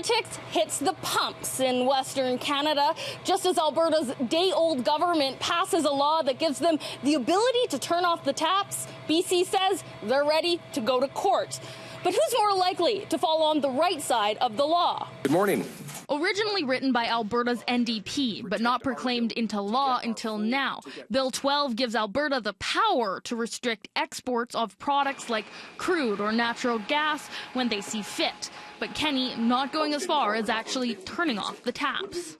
politics hits the pumps in Western Canada, just as Alberta's day-old government passes a law that gives them the ability to turn off the taps. BC says they're ready to go to court. But who's more likely to fall on the right side of the law? Good morning. Originally written by Alberta's NDP, but not proclaimed into law until now, Bill 12 gives Alberta the power to restrict exports of products like crude or natural gas when they see fit. But Kenny not going as far as actually turning off the taps.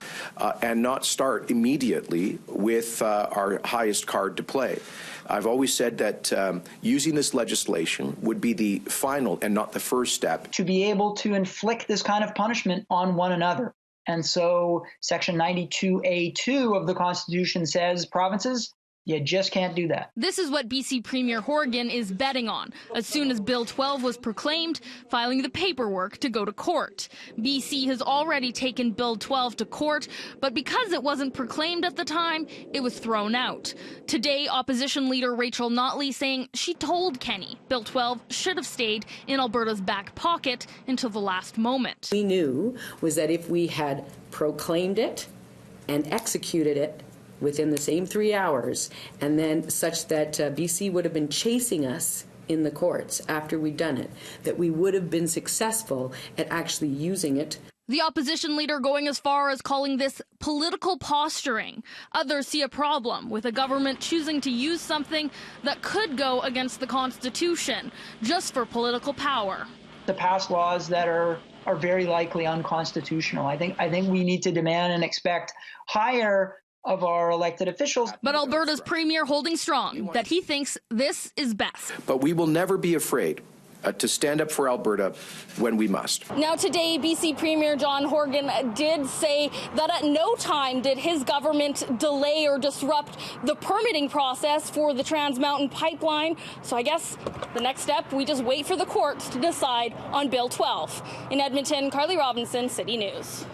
And not start immediately with our highest card to play. I've always said that using this legislation would be the final and not the first step. To be able to inflict this kind of punishment on one another. And so Section 92A2 of the Constitution says provinces, you just can't do that. This is what BC Premier Horgan is betting on, as soon as Bill 12 was proclaimed, filing the paperwork to go to court. BC has already taken Bill 12 to court, but because it wasn't proclaimed at the time, it was thrown out. Today, opposition leader Rachel Notley saying she told Kenny Bill 12 should have stayed in Alberta's back pocket until the last moment. We knew was that if we had proclaimed it and executed it within the same 3 hours, and then such that BC would have been chasing us in the courts after we'd done it, that we would have been successful at actually using it. The opposition leader going as far as calling this political posturing. Others see a problem with a government choosing to use something that could go against the Constitution just for political power. To pass laws that are very likely unconstitutional. I think we need to demand and expect higher of our elected officials. But Alberta's premier holding strong that he thinks this is best. But we will never be afraid to stand up for Alberta when we must. Now today, BC Premier John Horgan did say that at no time did his government delay or disrupt the permitting process for the Trans Mountain pipeline. So I guess the next step, we just wait for the courts to decide on Bill 12. In Edmonton, Carly Robinson, City News.